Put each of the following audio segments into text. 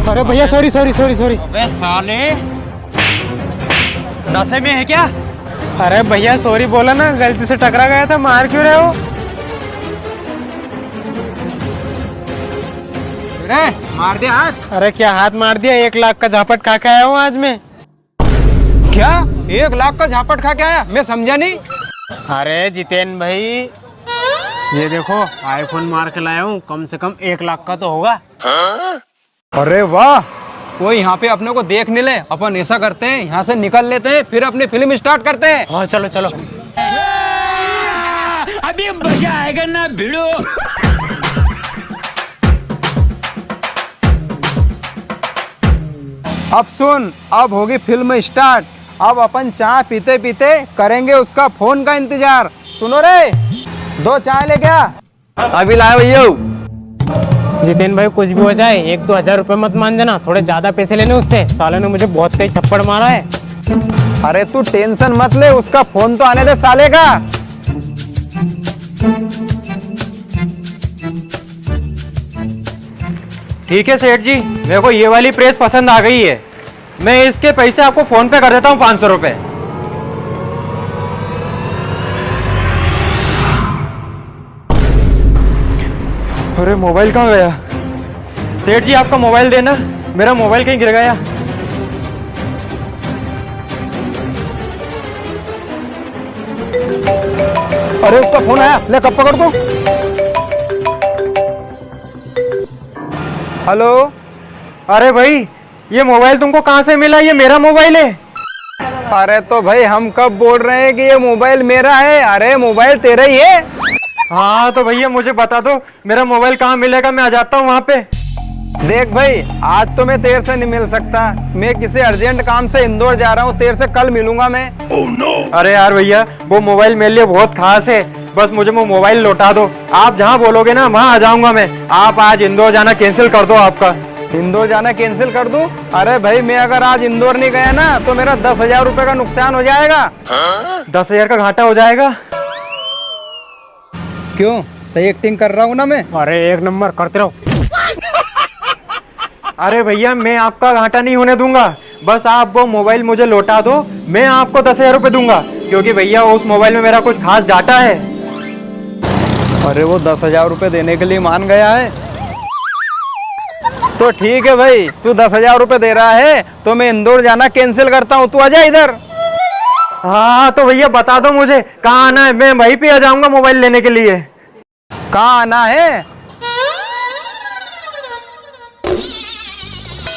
अरे भैया sorry sorry sorry sorry. अबे साले, नशे में है क्या? अरे भैया सॉरी बोला ना, गलती से टकरा गया था, मार क्यों रहे हो? मार दे हाथ। अरे क्या हाथ मार दिया, 1 लाख का झापट खा के आया हूँ आज मैं। क्या 1 लाख का झापट खा के आया? मैं समझा नहीं। अरे जितेन भाई, ये देखो आईफोन मार के लाया हूँ, कम से कम 1 लाख का तो होगा। अरे वाह, वो यहाँ पे अपने को देख नहीं ले। अपन ऐसा करते हैं, यहाँ से निकल लेते हैं, फिर अपनी फिल्म स्टार्ट करते हैं। हाँ चलो चलो। अभी मजा आएगा ना भिड़ो। अब सुन, अब होगी फिल्म स्टार्ट। अब अपन चाय पीते पीते करेंगे उसका फोन का इंतजार। सुनो रे, 2 चाय ले क्या? अभी लाया भैया। जितेन भाई कुछ भी हो जाए 1-2 हजार रुपए मत मान जाना, थोड़े ज्यादा पैसे लेने उससे। साले ने मुझे बहुत तेज थप्पड़ मारा है। अरे तू टेंशन मत ले, उसका फोन तो आने दे साले का। ठीक है सेठ जी, मेरे को ये वाली प्रेस पसंद आ गई है। मैं इसके पैसे आपको फोन पे कर देता हूँ, 500 रुपए। अरे मोबाइल कहाँ गया? सेठ जी आपका मोबाइल देना, मेरा मोबाइल कहीं गिर गया। अरे उसका फोन आया, ले कब पकड़ दो। हेलो। अरे भाई, ये मोबाइल तुमको कहाँ से मिला? ये मेरा मोबाइल है। अरे तो भाई हम कब बोल रहे हैं कि ये मोबाइल मेरा है? अरे मोबाइल तेरा ही है। हाँ तो भैया मुझे बता दो, मेरा मोबाइल कहाँ मिलेगा, मैं आ जाता हूँ वहाँ पे। देख भाई, आज तो मैं तेरे से नहीं मिल सकता, मैं किसी अर्जेंट काम से इंदौर जा रहा हूँ, तेरे से कल मिलूंगा मैं। अरे यार भैया, वो मोबाइल मेरे लिए बहुत खास है, बस मुझे वो मोबाइल लौटा दो। आप जहाँ बोलोगे ना वहाँ आ जाऊंगा मैं। आप आज इंदौर जाना कैंसिल कर दो आपका। इंदौर जाना कैंसिल कर दूं? अरे भाई मैं अगर आज इंदौर नहीं गया ना तो मेरा 10,000 रुपए का नुकसान हो जाएगा। 10,000 का घाटा हो जाएगा? क्यों, सही एक्टिंग कर रहा हूँ ना मैं? अरे 1 नंबर, करते रहो। अरे भैया मैं आपका घाटा नहीं होने दूंगा, बस आप वो मोबाइल मुझे लौटा दो, मैं आपको 10,000 रुपए दूंगा, क्योंकि भैया उस मोबाइल में मेरा कुछ खास डाटा है। अरे वो 10,000 रुपए देने के लिए मान गया है, तो ठीक है भाई, तू 10,000 रुपए दे रहा है तो मैं इंदौर जाना कैंसिल करता हूँ, तू आजा इधर। हाँ तो भैया बता दो मुझे कहाँ आना है, मैं वहीं पे आ जाऊंगा मोबाइल लेने के लिए। कहाँ आना है?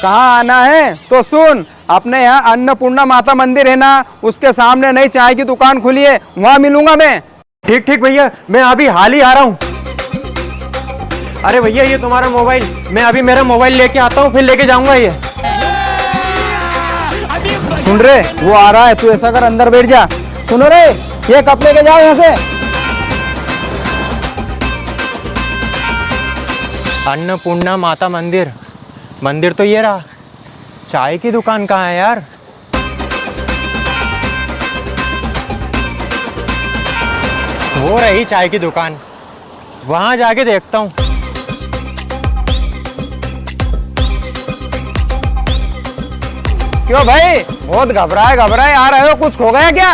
कहाँ आना है तो सुन, अपने यहाँ अन्नपूर्णा माता मंदिर है ना, उसके सामने नई चाय की दुकान खुली है, वहाँ मिलूंगा मैं। ठीक ठीक भैया, मैं अभी हाल ही आ रहा हूँ। अरे भैया ये तुम्हारा मोबाइल, मैं अभी मेरा मोबाइल लेके आता हूँ, फिर लेके जाऊंगा ये। सुन रे, वो आ रहा है, तू ऐसा कर अंदर बैठ जा। सुनो रे, ये कप लेके जाओ यहाँ से। अन्नपूर्णा माता मंदिर, मंदिर तो ये रहा, चाय की दुकान कहाँ है यार? वो रही चाय की दुकान, वहां जाके देखता हूँ। क्यों भाई, बहुत घबराए घबराए आ रहे हो, कुछ खो गया क्या?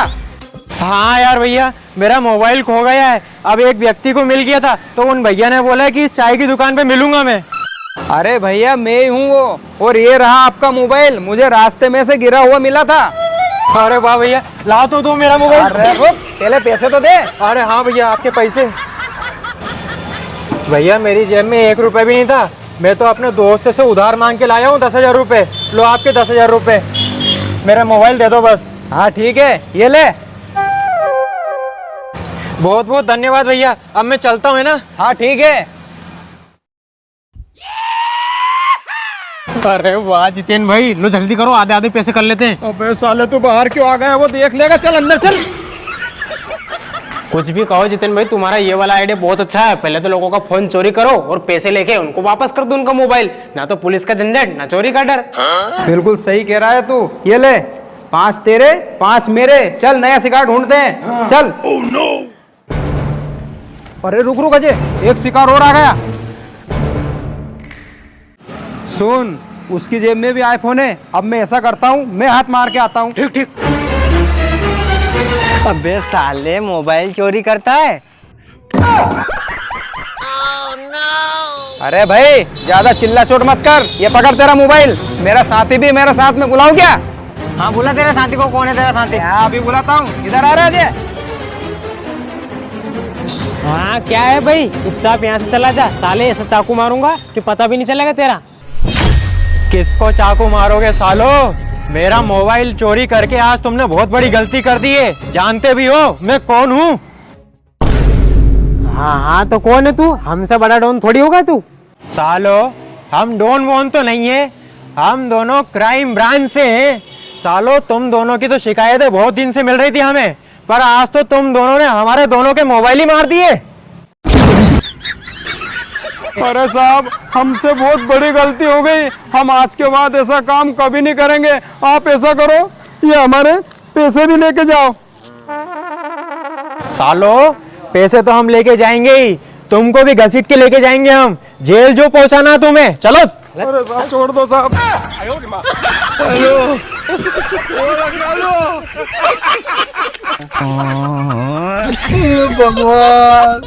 हाँ यार भैया, मेरा मोबाइल खो गया है। अब एक व्यक्ति को मिल गया था, तो उन भैया ने बोला कि इस चाय की दुकान पे मिलूंगा मैं। अरे भैया मैं ही हूँ वो, और ये रहा आपका मोबाइल, मुझे रास्ते में से गिरा हुआ मिला था। अरे वाह भैया, ला तो दो मेरा मोबाइल। अरे रुक, पहले पैसे तो दे। अरे हाँ भैया, आपके पैसे। भैया मेरी जेब में 1 रुपए भी नहीं था, मैं तो अपने दोस्त से उधार मांग के लाया हूँ 10,000 रुपए। लो आपके 10,000 रुपए, मेरा मोबाइल दे दो बस। हाँ ठीक है, ये ले। बहुत बहुत धन्यवाद भैया, अब मैं चलता हूँ है ना। हाँ ठीक है। अरे वाह जितेन भाई, लो जल्दी करो, आधे आधे पैसे कर लेते हैं। अबे साले तू बाहर क्यों आ गया, वो देख लेगा, चल अंदर चल। कुछ भी कहो जितेन भाई, तुम्हारा ये वाला आइडिया बहुत अच्छा है। पहले तो लोगों का फोन चोरी करो और पैसे लेके उनको वापस कर दो उनका मोबाइल, ना तो पुलिस का झंझट ना चोरी का डर। बिल्कुल सही कह रहा है तू, ये ले 5 तेरे 5 मेरे, चल नया शिकार ढूंढते हैं। चल। अरे रुक रुक अजय, एक शिकार और आ गया। सुन, उसकी जेब में भी आईफोन है। अब मैं ऐसा करता हूँ, मैं हाथ मार के आता हूँ। ठीक ठीक। अबे साले मोबाइल चोरी करता है। अरे भाई ज्यादा चिल्ला चोट मत कर, ये पकड़ तेरा मोबाइल। मेरा साथी भी मेरा साथ में, बुलाऊं क्या? हाँ बुला तेरे साथी को। कौन है तेरा साथी? हाँ अभी बुलाता हूँ, इधर आ रहा है। हाँ क्या है भाई, चुपचाप यहाँ से चला जा, साले ऐसा चाकू मारूंगा कि पता भी नहीं चलेगा तेरा। किसको चाकू मारोगे सालो? मेरा मोबाइल चोरी करके आज तुमने बहुत बड़ी गलती कर दी है। जानते भी हो मैं कौन हूँ? हाँ हाँ तो कौन है तू? हमसे बड़ा डॉन थोड़ी होगा तू। सालो हम डॉन वोन तो नहीं है, हम दोनों क्राइम ब्रांच से हैं। सालो तुम दोनों की तो शिकायतें बहुत दिन से मिल रही थी हमें, पर आज तो तुम दोनों ने हमारे दोनों के मोबाइल ही मार दिए। अरे साहब हमसे बहुत बड़ी गलती हो गई, हम आज के बाद ऐसा काम कभी नहीं करेंगे। आप ऐसा करो, ये हमारे पैसे भी लेके जाओ। सालो पैसे तो हम लेके जाएंगे ही, तुमको भी घसीट के लेके जाएंगे हम, जेल जो पहुंचाना तुम्हें। चलो। अरे साहब छोड़ दो साहब। भगवान।